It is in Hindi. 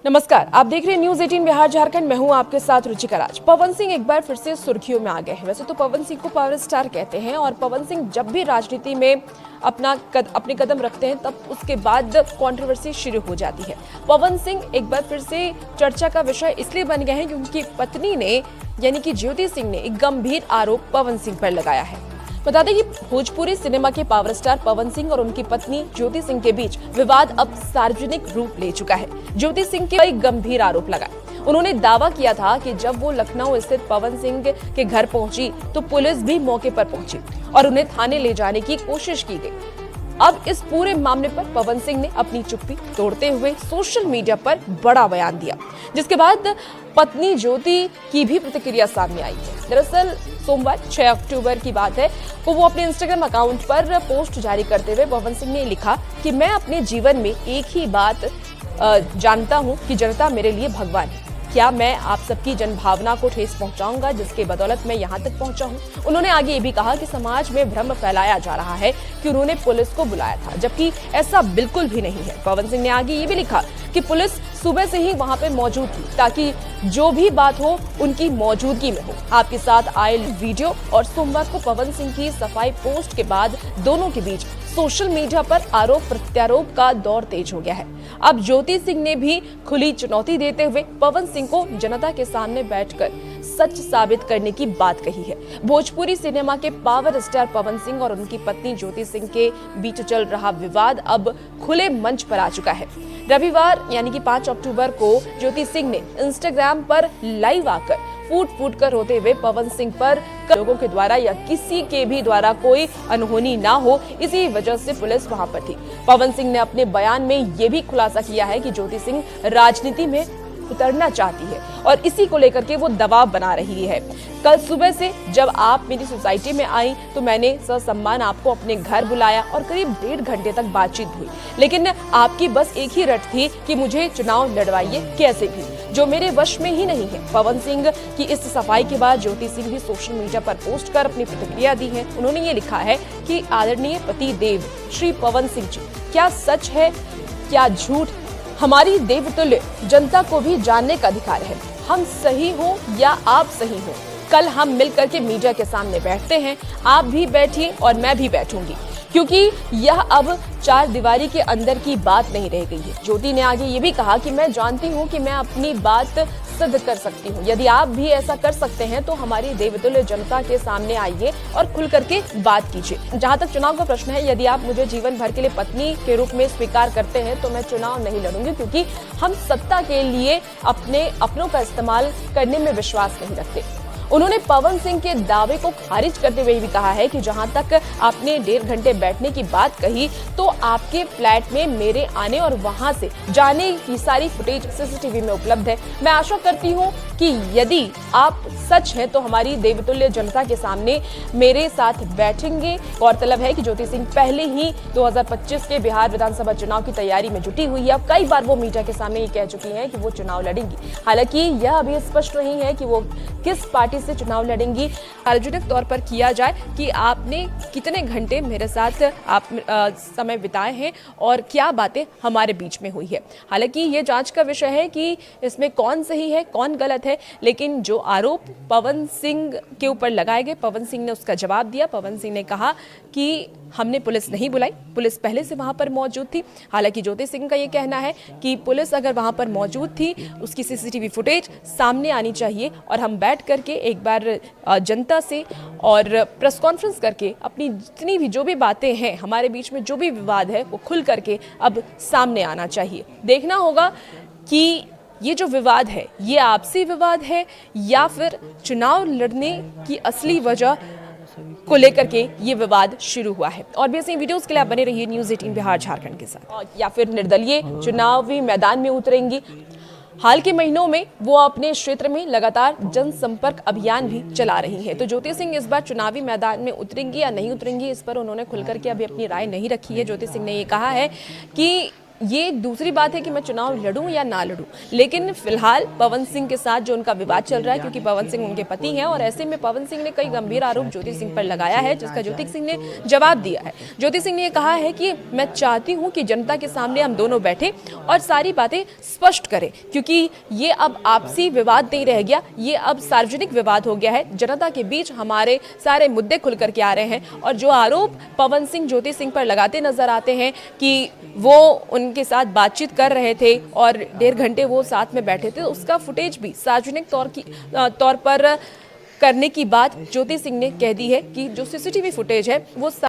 नमस्कार, आप देख रहे हैं न्यूज 18 बिहार झारखंड। मैं हूं आपके साथ रुचिका राज। पवन सिंह एक बार फिर से सुर्खियों में आ गए हैं। वैसे तो पवन सिंह को पावर स्टार कहते हैं और पवन सिंह जब भी राजनीति में अपने कदम रखते हैं तब उसके बाद कंट्रोवर्सी शुरू हो जाती है। पवन सिंह एक बार फिर से चर्चा का विषय इसलिए बन गए हैं क्योंकि उनकी पत्नी ने यानी कि ज्योति सिंह ने एक गंभीर आरोप पवन सिंह पर लगाया है। बता दें कि भोजपुरी सिनेमा के पावर स्टार पवन सिंह और उनकी पत्नी ज्योति सिंह के बीच विवाद अब सार्वजनिक रूप ले चुका है। ज्योति सिंह के कई गंभीर आरोप लगाए। उन्होंने दावा किया था कि जब वो लखनऊ स्थित पवन सिंह के घर पहुंची तो पुलिस भी मौके पर पहुंची और उन्हें थाने ले जाने की कोशिश की गई। अब इस पूरे मामले पर पवन सिंह ने अपनी चुप्पी तोड़ते हुए सोशल मीडिया पर बड़ा बयान दिया, जिसके बाद पत्नी ज्योति की भी प्रतिक्रिया सामने आई है। दरअसल सोमवार 6 अक्टूबर की बात है, वो अपने इंस्टाग्राम अकाउंट पर पोस्ट जारी करते हुए पवन सिंह ने लिखा कि मैं अपने जीवन में एक ही बात जानता हूं कि जनता मेरे लिए भगवान है। क्या मैं आप सबकी जनभावना को ठेस पहुंचाऊंगा जिसके बदौलत मैं यहां तक पहुंचा हूं। उन्होंने आगे ये भी कहा कि समाज में भ्रम फैलाया जा रहा है कि उन्होंने पुलिस को बुलाया था, जबकि ऐसा बिल्कुल भी नहीं है। पवन सिंह ने आगे ये भी लिखा कि पुलिस सुबह से ही वहां पे मौजूद थी ताकि जो भी बात हो उनकी मौजूदगी में हो। आपके साथ आए वीडियो और सोमवार को पवन सिंह की सफाई पोस्ट के बाद दोनों के बीच सोशल मीडिया पर आरोप प्रत्यारोप का दौर तेज हो गया है। अब ज्योति सिंह ने भी खुली चुनौती देते हुए पवन सिंह को जनता के सामने बैठकर सच साबित करने की बात कही है। भोजपुरी सिनेमा के पावर स्टार पवन सिंह और उनकी पत्नी ज्योति सिंह के बीच चल रहा विवाद अब खुले मंच पर आ चुका है। रविवार यानी कि 5 अक्टूबर को ज्योति सिंह ने इंस्टाग्राम पर लाइव आकर फूट कर रोते हुए पवन सिंह पर लोगों के द्वारा या किसी के भी द्वारा कोई अनहोनी ना हो, इसी वजह से पुलिस वहां पर थी। पवन सिंह ने अपने बयान में ये भी खुलासा किया है कि ज्योति सिंह राजनीति में उतरना चाहती है और इसी को लेकर के वो दबाव बना रही है। कल सुबह से जब आप मेरी सोसाइटी में आई तो मैंने ससम्मान आपको अपने घर बुलाया और करीब 1.5 घंटे तक बातचीत हुई, लेकिन आपकी बस एक ही रट थी कि मुझे चुनाव लड़वाइए कैसे भी, जो मेरे वश में ही नहीं है। पवन सिंह की इस सफाई के बाद ज्योति सिंह भी सोशल मीडिया पर पोस्ट कर अपनी प्रतिक्रिया दी है। उन्होंने ये लिखा है कि आदरणीय पति देव श्री पवन सिंह जी, क्या सच है क्या झूठ, हमारी देवतुल्य जनता को भी जानने का अधिकार है। हम सही हो या आप सही हो, कल हम मिलकर के मीडिया के सामने बैठते हैं। आप भी बैठिए और मैं भी बैठूंगी, क्योंकि यह अब 4 दीवारी के अंदर की बात नहीं रह गई है। ज्योति ने आगे ये भी कहा कि मैं जानती हूँ कि मैं अपनी बात सिद्ध कर सकती हूँ। यदि आप भी ऐसा कर सकते हैं तो हमारी देवतुल्य जनता के सामने आइए और खुल करके बात कीजिए। जहाँ तक चुनाव का प्रश्न है, यदि आप मुझे जीवन भर के लिए पत्नी के रूप में स्वीकार करते हैं तो मैं चुनाव नहीं लड़ूंगी, क्योंकि हम सत्ता के लिए अपनों का इस्तेमाल करने में विश्वास नहीं रखते। उन्होंने पवन सिंह के दावे को खारिज करते हुए भी कहा है कि जहां तक आपने 1.5 घंटे बैठने की बात कही तो आपके फ्लैट में मेरे आने और वहां से जाने की सारी फुटेज सीसीटीवी में उपलब्ध है। मैं आशा करती हूं कि यदि आप सच हैं तो हमारी देवतुल्य जनता के सामने मेरे साथ बैठेंगे। गौरतलब है कि ज्योति सिंह पहले ही 2025 के बिहार विधानसभा चुनाव की तैयारी में जुटी हुई है। अब कई बार वो मीडिया के सामने ये कह चुकी हैं कि वो चुनाव लड़ेंगी। हालांकि यह अभी स्पष्ट नहीं है कि वो किस पार्टी से चुनाव लड़ेंगी। सार्वजनिक तौर पर किया जाए कि आपने कितने घंटे मेरे साथ समय बिताए हैं और क्या बातें हमारे बीच में हुई है। हालांकि ये जांच का विषय है कि इसमें कौन सही है कौन गलत है, लेकिन जो आरोप पवन सिंह के ऊपर लगाए गए, पवन सिंह ने उसका जवाब दिया। पवन सिंह ने कहा कि हमने पुलिस नहीं बुलाई, पुलिस पहले से वहां पर मौजूद थी। हालांकि ज्योति सिंह का ये कहना है कि पुलिस अगर वहां पर मौजूद थी उसकी सीसीटीवी फुटेज सामने आनी चाहिए और हम बैठ करके एक बार जनता से और प्रेस कॉन्फ्रेंस करके अपनी जितनी भी जो भी बातें हैं, हमारे बीच में जो भी विवाद है वो खुल करके अब सामने आना चाहिए। देखना होगा कि ये जो विवाद है ये आपसी विवाद है या फिर चुनाव लड़ने की असली वजह को लेकर के ये विवाद शुरू हुआ है। और भी ऐसी वीडियोस के लिए आप बने रहिए न्यूज 18 बिहार झारखंड के साथ। या फिर निर्दलीय चुनावी मैदान में उतरेंगी। हाल के महीनों में वो अपने क्षेत्र में लगातार जनसंपर्क अभियान भी चला रही है। तो ज्योति सिंह इस बार चुनावी मैदान में उतरेंगी या नहीं उतरेंगी, इस पर उन्होंने खुलकर के अभी अपनी राय नहीं रखी है। ज्योति सिंह ने ये कहा है कि ये दूसरी बात है कि मैं चुनाव लड़ूं या ना लड़ूं, लेकिन फिलहाल पवन सिंह के साथ जो उनका विवाद चल रहा है, क्योंकि पवन सिंह उनके पति हैं और ऐसे में पवन सिंह ने कई गंभीर आरोप ज्योति सिंह पर लगाया है, जिसका ज्योति सिंह ने जवाब दिया है। ज्योति सिंह ने ये कहा है कि मैं चाहती हूं कि जनता के सामने हम दोनों बैठे और सारी बातें स्पष्ट करें, क्योंकि ये अब आपसी विवाद नहीं रह गया, ये अब सार्वजनिक विवाद हो गया है। जनता के बीच हमारे सारे मुद्दे खुल करके आ रहे हैं और जो आरोप पवन सिंह ज्योति सिंह पर लगाते नजर आते हैं कि वो उनके साथ बातचीत कर रहे थे और 1.5 घंटे वो साथ में बैठे थे, उसका फुटेज भी सार्वजनिक तौर पर करने की बात ज्योति सिंह ने कह दी है कि जो सीसीटीवी फुटेज है वो